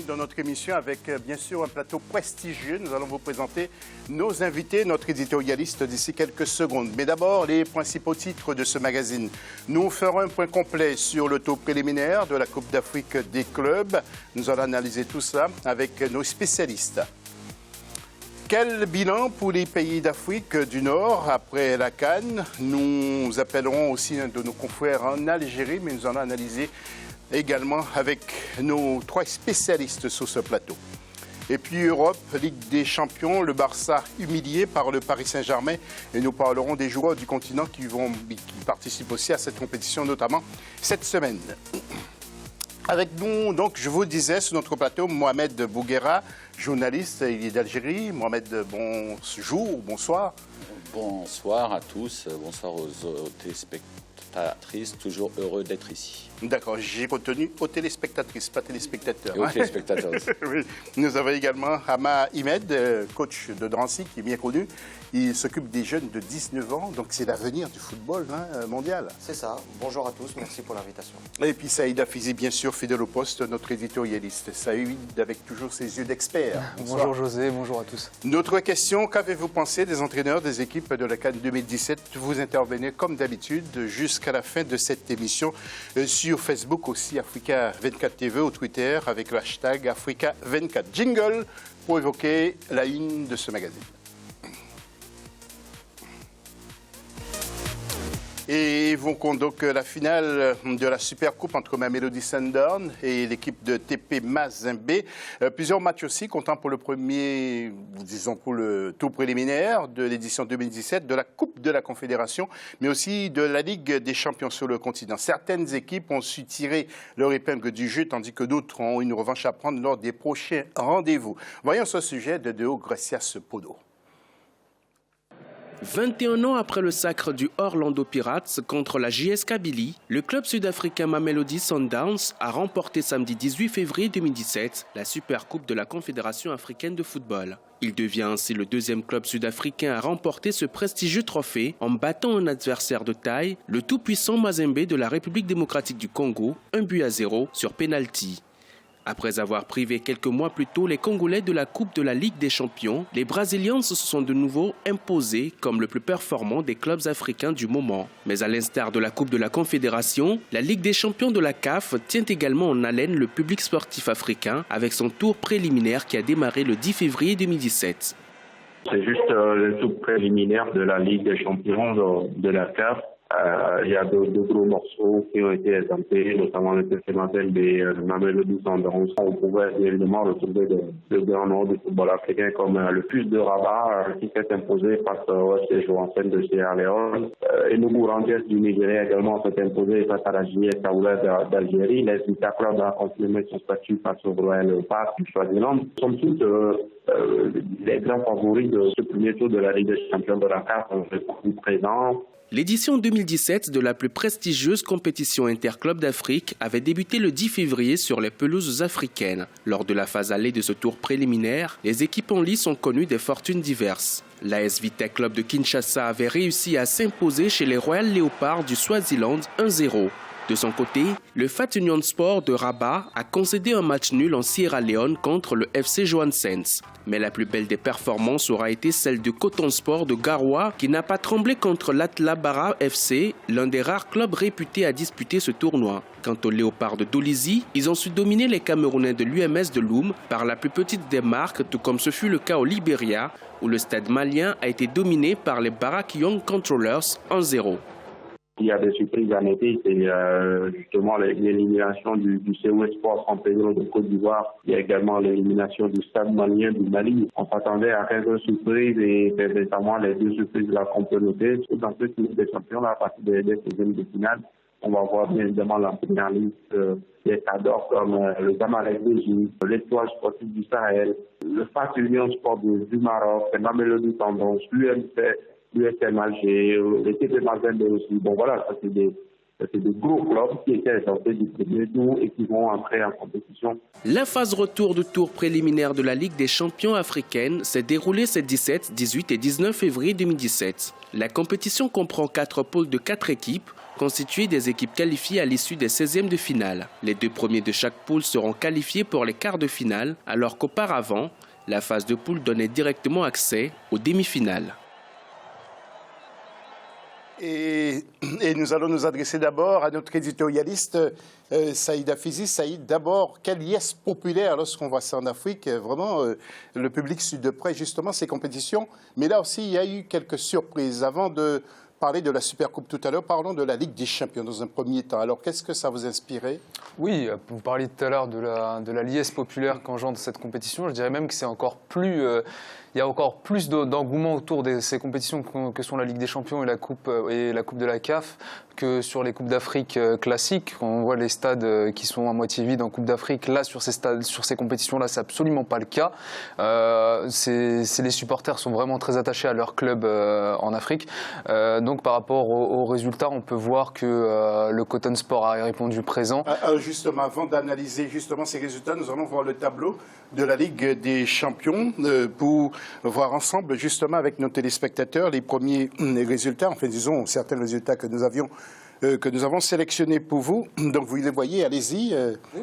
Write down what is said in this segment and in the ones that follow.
dans notre émission avec bien sûr un plateau prestigieux. Nous allons vous présenter nos invités, notre éditorialiste d'ici quelques secondes. Mais d'abord, les principaux titres de ce magazine. Nous ferons un point complet sur le tour préliminaire de la Coupe d'Afrique des clubs. Nous allons analyser tout ça avec nos spécialistes. Quel bilan pour les pays d'Afrique du Nord après la CAN? Nous appellerons aussi un de nos confrères en Algérie, mais nous allons analyser également avec nos trois spécialistes sur ce plateau. Et puis Europe, Ligue des Champions, le Barça humilié par le Paris Saint-Germain. Et nous parlerons des joueurs du continent qui participent aussi à cette compétition, notamment cette semaine. Avec nous, donc, je vous disais, sur notre plateau, Mohamed Bouguera, journaliste, il est d'Algérie. Mohamed, bonjour, bonsoir. Bonsoir à tous, bonsoir aux téléspectatrices, toujours heureux d'être ici. D'accord, j'ai retenu aux téléspectatrices, pas téléspectateurs. Et aux téléspectateurs aussi. Oui. Nous avons également Hama Imed, coach de Drancy, qui est bien connu. Il s'occupe des jeunes de 19 ans, donc c'est l'avenir du football mondial. C'est ça. Bonjour à tous, merci pour l'invitation. Et puis Saïd Afizi, bien sûr, fidèle au poste, notre éditorialiste. Saïd, avec toujours ses yeux d'expert. Bonjour José, bonjour à tous. Notre question, qu'avez-vous pensé des entraîneurs des équipes de la CAN 2017? Vous intervenez comme d'habitude jusqu'à la fin de cette émission sur Facebook aussi, Africa 24 TV, au Twitter avec le hashtag Africa 24. Jingle pour évoquer la une de ce magazine. Et évoquons donc la finale de la Super Coupe entre Mamelodi Sundowns et l'équipe de TP Mazembe. Plusieurs matchs aussi, comptant pour le premier, disons pour le tour préliminaire de l'édition 2017 de la Coupe de la Confédération, mais aussi de la Ligue des Champions sur le continent. Certaines équipes ont su tirer leur épingle du jeu, tandis que d'autres ont une revanche à prendre lors des prochains rendez-vous. Voyons ce sujet de Deo Gracias Podo. 21 ans après le sacre du Orlando Pirates contre la JS Kabylie, le club sud-africain Mamelodi Sundowns a remporté samedi 18 février 2017 la Super Coupe de la Confédération africaine de football. Il devient ainsi le deuxième club sud-africain à remporter ce prestigieux trophée en battant un adversaire de taille, le tout-puissant Mazembe de la République démocratique du Congo, 1-0 sur penalty. Après avoir privé quelques mois plus tôt les Congolais de la Coupe de la Ligue des Champions, les Brésiliens se sont de nouveau imposés comme le plus performant des clubs africains du moment. Mais à l'instar de la Coupe de la Confédération, la Ligue des Champions de la CAF tient également en haleine le public sportif africain avec son tour préliminaire qui a démarré le 10 février 2017. C'est juste le tour préliminaire de la Ligue des Champions de la CAF. Il y a deux gros morceaux qui ont été exemptés, notamment le festival des Mamelodi Sundowns. On pouvait évidemment retrouver de grands noms du football africain comme le Fus de Rabat qui s'est imposé face au FC Joansen de Sierra Leone. Enugu Rangers du Nigeria également s'est imposé face à la JS Kabylie d'Algérie. Les Vita Club a confirmé son statut face au Royal Leopard du Swaziland. Somme toute, les grands favoris de ce premier tour de la Ligue des Champions de la CAF sont présents. L'édition 2017 de la plus prestigieuse compétition interclub d'Afrique avait débuté le 10 février sur les pelouses africaines. Lors de la phase allée de ce tour préliminaire, les équipes en lice ont connu des fortunes diverses. L'AS Vita Club de Kinshasa avait réussi à s'imposer chez les Royal Leopards du Swaziland 1-0. De son côté, le Fat Union Sport de Rabat a concédé un match nul en Sierra Leone contre le FC Joansens. Mais la plus belle des performances aura été celle de Coton Sport de Garoua qui n'a pas tremblé contre l'Atlabara FC, l'un des rares clubs réputés à disputer ce tournoi. Quant aux Léopards de Dolisie, ils ont su dominer les Camerounais de l'UMS de Loum par la plus petite des marques, tout comme ce fut le cas au Libéria, où le stade malien a été dominé par les Barak Young Controllers 1-0. Il y a des surprises à noter, c'est justement l'élimination du COS Sport San Pedro de Côte d'Ivoire. Il y a également l'élimination du Stade malien du Mali. On s'attendait à quelques surprises et c'est notamment les deux surprises de la communauté. Dans ce Ligue des Champions, à partir des 16e de finale, on va voir bien évidemment la première liste des cadors comme le Zamalek d'Égypte, l'Étoile sportive du Sahel, le Fat Union Sport du Maroc, le Mamelodi Sundowns, l'USM Alger, l'équipe de Mazembe aussi. Bon voilà, ça c'est des c'est de gros clubs qui étaient censés distribuer tout et qui vont entrer en compétition. La phase retour du tour préliminaire de la Ligue des champions africaine s'est déroulée ces 17, 18 et 19 février 2017. La compétition comprend 4 poules de 4 équipes, constituées des équipes qualifiées à l'issue des 16e de finale. Les 2 premiers de chaque poule seront qualifiés pour les quarts de finale, alors qu'auparavant, la phase de poule donnait directement accès aux demi-finales. Et nous allons nous adresser d'abord à notre éditorialiste Saïd Hafizi. Saïd, d'abord, quelle liesse populaire lorsqu'on voit ça en Afrique. Vraiment, le public suit de près justement ces compétitions. Mais là aussi, il y a eu quelques surprises. Avant de parler de la Supercoupe tout à l'heure, parlons de la Ligue des champions dans un premier temps. Alors, qu'est-ce que ça vous a inspiré? Oui, vous parliez tout à l'heure de la liesse populaire qu'engendre cette compétition. Je dirais même que c'est encore plus... il y a encore plus d'engouement autour de ces compétitions que sont la Ligue des champions et la Coupe de la CAF que sur les Coupes d'Afrique classiques. Quand on voit les stades qui sont à moitié vides en Coupe d'Afrique, là, sur ces compétitions-là, c'est absolument pas le cas. Les supporters sont vraiment très attachés à leur club en Afrique. Donc, par rapport aux résultats, on peut voir que le Cotton Sport a répondu présent. Justement, avant d'analyser justement ces résultats, nous allons voir le tableau de la Ligue des champions pour voir ensemble, justement, avec nos téléspectateurs, les premiers résultats, enfin, disons, certains résultats que nous avons sélectionnés pour vous. Donc, vous les voyez, allez-y,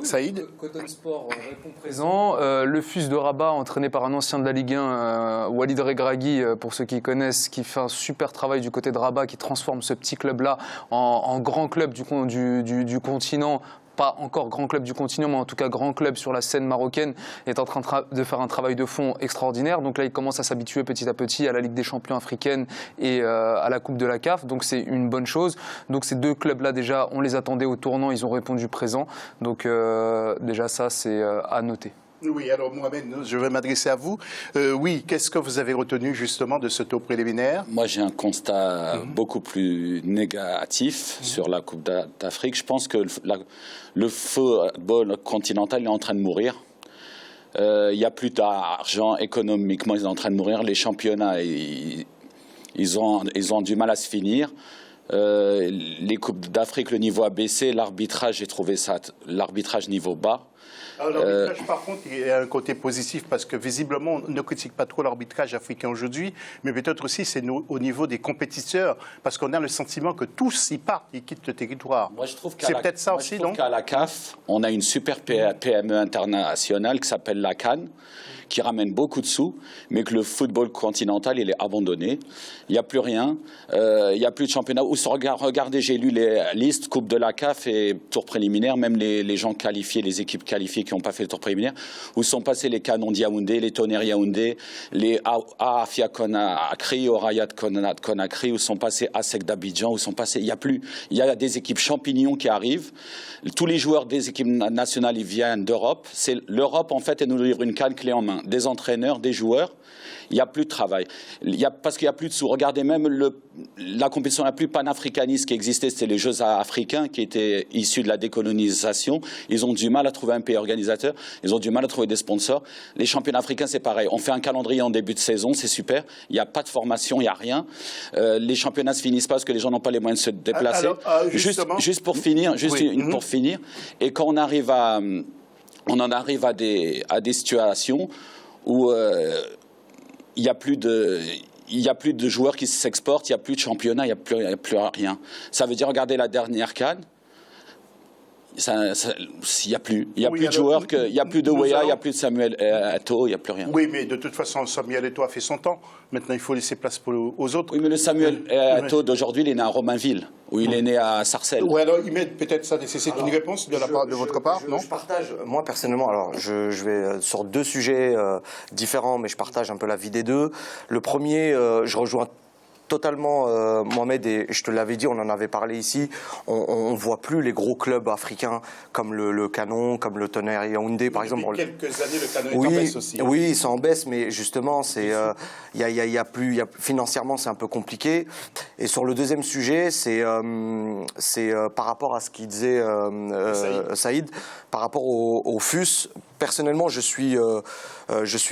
Saïd. Cotton Sport répond présent. Le FUS de Rabat, entraîné par un ancien de la Ligue 1, Walid Regragui, pour ceux qui connaissent, qui fait un super travail du côté de Rabat, qui transforme ce petit club-là en grand club du continent. Pas encore grand club du continent, mais en tout cas grand club sur la scène marocaine, est en train de faire un travail de fond extraordinaire. Donc là, il commence à s'habituer petit à petit à la Ligue des champions africaine et à la Coupe de la CAF. Donc c'est une bonne chose. Donc ces 2 clubs-là, déjà, on les attendait au tournant, ils ont répondu présent. Donc déjà, ça, c'est à noter. Oui, alors Mohamed, je vais m'adresser à vous. Oui, qu'est-ce que vous avez retenu justement de ce tour préliminaire? Moi, j'ai un constat beaucoup plus négatif sur la Coupe d'Afrique. Je pense que le football continental est en train de mourir. Il n'y a plus d'argent économiquement, ils sont en train de mourir. Les championnats, ils ont du mal à se finir. Les Coupes d'Afrique, le niveau a baissé. L'arbitrage, j'ai trouvé ça, l'arbitrage niveau bas. Alors, l'arbitrage, par contre, il y a un côté positif parce que visiblement, on ne critique pas trop l'arbitrage africain aujourd'hui, mais peut-être aussi c'est au niveau des compétiteurs parce qu'on a le sentiment que tous y partent, ils quittent le territoire. Moi, je trouve c'est peut-être ça aussi, non? Qu'à la CAF, on a une super PME internationale qui s'appelle la CAN, qui ramène beaucoup de sous, mais que le football continental, il est abandonné. Il n'y a plus rien. Il n'y a plus de championnat. Regardez, j'ai lu les listes, Coupe de la CAF et tour préliminaire, même les gens qualifiés, les équipes qualifiées qui n'ont pas fait le tour préliminaire, où sont passés les Canons de Yaoundé, les Tonnerre Yaoundé, les Afia Conakry, Orayat Conakry, où sont passés ASEC d'Abidjan, où sont passés. Il n'y a plus. Il y a des équipes champignons qui arrivent. Tous les joueurs des équipes nationales, ils viennent d'Europe. L'Europe, en fait, elle nous livre une canne clé en main. Des entraîneurs, des joueurs, il n'y a plus de travail. Parce qu'il n'y a plus de sous. Regardez même la compétition la plus panafricaniste qui existait, c'était les Jeux africains qui étaient issus de la décolonisation. Ils ont du mal à trouver un pays organisateur, ils ont du mal à trouver des sponsors. Les championnats africains, c'est pareil. On fait un calendrier en début de saison, c'est super. Il n'y a pas de formation, il n'y a rien. Les championnats ne se finissent pas parce que les gens n'ont pas les moyens de se déplacer. Alors, juste pour finir, pour finir. Et quand on arrive on en arrive à des situations où il n'y a plus de joueurs qui s'exportent, il n'y a plus de championnat, il n'y a plus rien. Ça veut dire, regardez la dernière CAN, il n'y a plus. Il n'y a plus de joueurs, il n'y a plus de Weah, il n'y a plus de Samuel Eto'o, il n'y a plus rien. Oui, mais de toute façon, Samuel Eto'o a fait son temps. Maintenant, il faut laisser place aux autres. Oui, mais le Samuel Eto'o d'aujourd'hui, il est né à Romainville, ou il est né à Sarcelles. Oui, alors, peut-être ça nécessite une réponse de votre part, non? Je partage, moi personnellement, alors je vais sur 2 sujets différents, mais je partage un peu la vie des 2. Le premier, je rejoins totalement Mohamed, et je te l'avais dit, on en avait parlé ici, on ne voit plus les gros clubs africains comme le Canon, comme le Tonnerre Yaoundé par exemple. Depuis quelques années, le Canon est en baisse aussi. Oui, ils sont en baisse, mais justement, financièrement, c'est un peu compliqué. Et sur le deuxième sujet, c'est par rapport à ce qu'il disait Saïd, par rapport au FUS. personnellement, je suis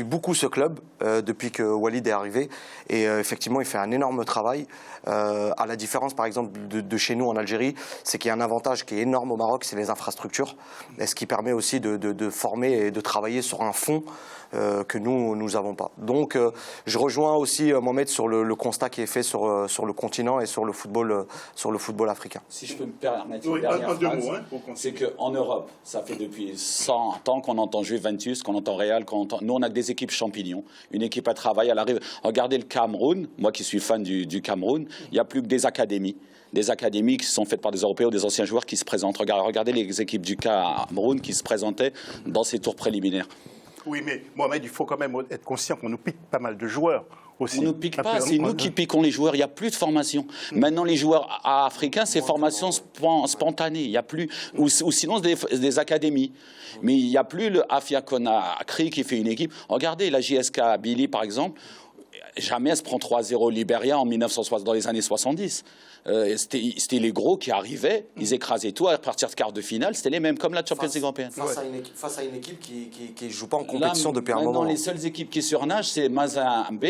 beaucoup ce club depuis que Walid est arrivé. Et effectivement, il fait un énorme travail. À la différence, par exemple, de chez nous en Algérie, c'est qu'il y a un avantage qui est énorme au Maroc, c'est les infrastructures. Et ce qui permet aussi de former et de travailler sur un fond que nous n'avons pas. Donc, je rejoins aussi Mohamed sur le constat qui est fait sur le continent et sur le football africain. Si je peux me permettre une dernière phrase, c'est qu'en Europe, ça fait depuis 100 ans qu'on entend Juventus, qu'on entend Real, nous on a des équipes champignons, une équipe à travail, elle arrive. Regardez le Cameroun, moi qui suis fan du Cameroun, il n'y a plus que des académies qui sont faites par des Européens ou des anciens joueurs qui se présentent. Regardez les équipes du Cameroun qui se présentaient dans ces tours préliminaires. Oui, mais Mohamed, il faut quand même être conscient qu'on nous pique pas mal de joueurs aussi. On ne pique pas, c'est nous qui piquons les joueurs. Il n'y a plus de formation. Maintenant, les joueurs africains, c'est formation spontanée. Il n'y a plus, ou sinon des académies. Mais il n'y a plus le Afia Conakry qui fait une équipe. Regardez la JSK Billy, par exemple. Jamais elle se prend 3-0 Libéria en 1960, dans les années 70. C'était les gros qui arrivaient, ils écrasaient tout. À partir de quart de finale, c'était les mêmes, comme la Champions League européenne. Face à une équipe qui ne joue pas en compétition depuis un moment. Maintenant, les seules équipes qui surnagent, c'est Mazembe.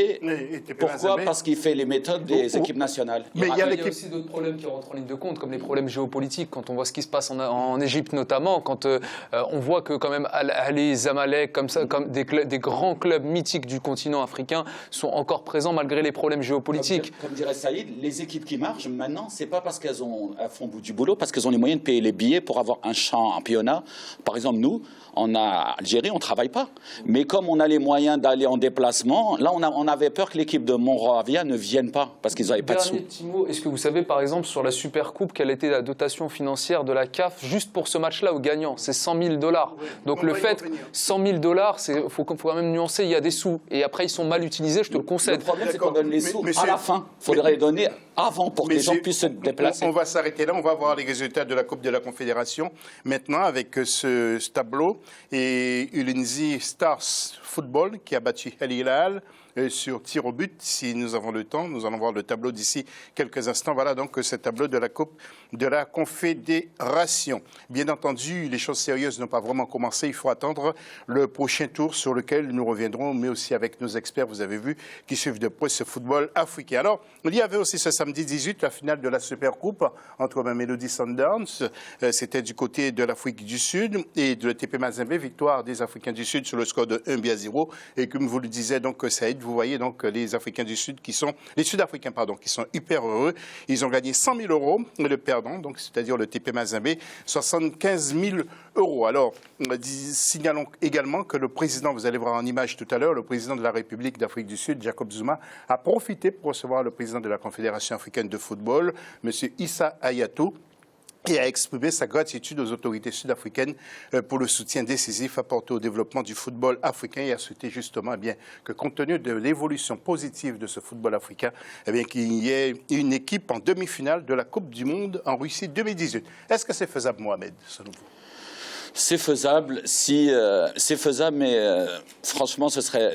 Pourquoi? Parce qu'il fait les méthodes des équipes nationales. Mais il y a aussi d'autres problèmes qui rentrent en ligne de compte, comme les problèmes géopolitiques. Quand on voit ce qui se passe en Égypte notamment, quand on voit que quand même Al-Ahly, Zamalek, comme des grands clubs mythiques du continent africain sont encore présents malgré les problèmes géopolitiques. Comme dirait Saïd, les équipes qui marchent maintenant, c'est pas parce qu'elles font bout du boulot, parce qu'elles ont les moyens de payer les billets pour avoir un championnat. Par exemple, nous, en Algérie, on ne travaille pas. Mais comme on a les moyens d'aller en déplacement, là, on avait peur que l'équipe de Monrovia ne vienne pas, parce qu'ils n'avaient pas de sous. Petit mot, est-ce que vous savez, par exemple, sur la Supercoupe, quelle était la dotation financière de la CAF juste pour ce match-là au gagnant? C'est $100 000. Donc le fait, $100 000, il faut quand même nuancer, il y a des sous. Et après, ils sont mal utilisés, je te le concède. Le problème, c'est qu'on donne les sous à la fin. Il faudrait les donner avant pour que les gens puissent se déplacer. On va s'arrêter là, on va voir les résultats de la Coupe de la Confédération. Maintenant, avec ce tableau, et Ulinzi Stars Football qui a battu Al Hilal sur tir au but. Si nous avons le temps, nous allons voir le tableau d'ici quelques instants. Voilà donc ce tableau de la Coupe de la Confédération. Bien entendu, les choses sérieuses n'ont pas vraiment commencé. Il faut attendre le prochain tour sur lequel nous reviendrons, mais aussi avec nos experts, vous avez vu, qui suivent de près ce football africain. Alors, il y avait aussi ce samedi 18, la finale de la Supercoupe entre Mamelodi Sundowns. C'était du côté de l'Afrique du Sud et de TP Mazembe, victoire des Africains du Sud sur le score de 1-0. Et comme vous le disiez, donc, Saïd, vous voyez donc les Africains du Sud les Sud-Africains, pardon, qui sont hyper heureux. Ils ont gagné 100 000 €, le perdant, donc, c'est-à-dire le TP Mazembe, 75 000 €. Alors, signalons également que le président, vous allez voir en image tout à l'heure, le président de la République d'Afrique du Sud, Jacob Zuma, a profité pour recevoir le président de la Confédération africaine de football, M. Issa Hayatou, et a exprimé sa gratitude aux autorités sud-africaines pour le soutien décisif apporté au développement du football africain et a souhaité justement que compte tenu de l'évolution positive de ce football africain, qu'il y ait une équipe en demi-finale de la Coupe du Monde en Russie 2018. Est-ce que c'est faisable, Mohamed, selon vous? C'est faisable, c'est faisable, mais franchement, ce serait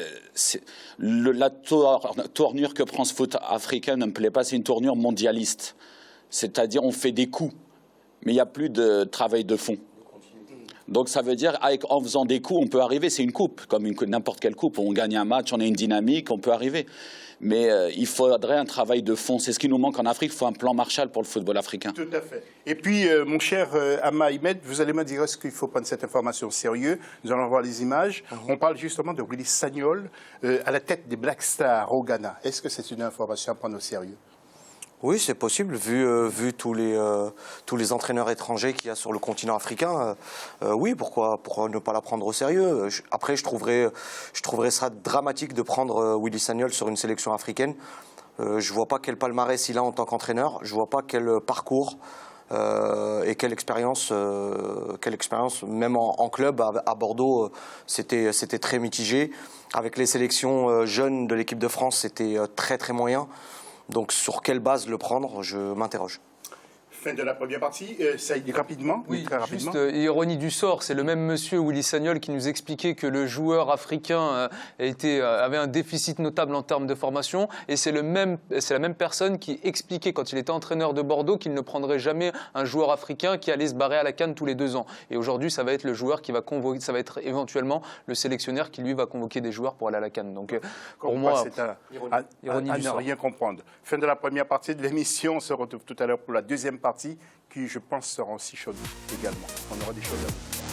la tournure que prend ce foot africain ne me plaît pas. C'est une tournure mondialiste, c'est-à-dire on fait des coups. Mais il n'y a plus de travail de fond. Donc ça veut dire en faisant des coups, on peut arriver. C'est une coupe, comme n'importe quelle coupe. On gagne un match, on a une dynamique, on peut arriver. Mais il faudrait un travail de fond. C'est ce qui nous manque en Afrique. Il faut un plan Marshall pour le football africain. Tout à fait. Et puis, mon cher Ama Ahmed, vous allez me dire est-ce qu'il faut prendre cette information au sérieux? Nous allons voir les images. On parle justement de Willy Sagnol à la tête des Black Stars au Ghana. Est-ce que c'est une information à prendre au sérieux? Oui, c'est possible, vu tous les entraîneurs étrangers qu'il y a sur le continent africain. Oui, pourquoi ne pas la prendre au sérieux? Après, je trouverais ça dramatique de prendre Willy Sagnol sur une sélection africaine. Je ne vois pas quel palmarès il a en tant qu'entraîneur. Je ne vois pas quel parcours et quelle expérience, même en club à Bordeaux, c'était très mitigé. Avec les sélections jeunes de l'équipe de France, c'était très très moyen. Donc sur quelle base le prendre, je m'interroge. Fin de la première partie. Ça y est rapidement. Oui, très rapidement. juste ironie du sort, c'est le même monsieur Willy Sagnol qui nous expliquait que le joueur africain avait un déficit notable en termes de formation, et c'est la même personne qui expliquait quand il était entraîneur de Bordeaux qu'il ne prendrait jamais un joueur africain qui allait se barrer à la CAN tous les 2 ans. Et aujourd'hui, ça va être le joueur qui va convoquer, ça va être éventuellement le sélectionneur qui lui va convoquer des joueurs pour aller à la CAN. Donc pour moi, c'est à ironie du ne sort. rien comprendre. Fin de la première partie de l'émission. On se retrouve tout à l'heure pour la deuxième partie qui, je pense, sera aussi chaude également. On aura des choses à vous.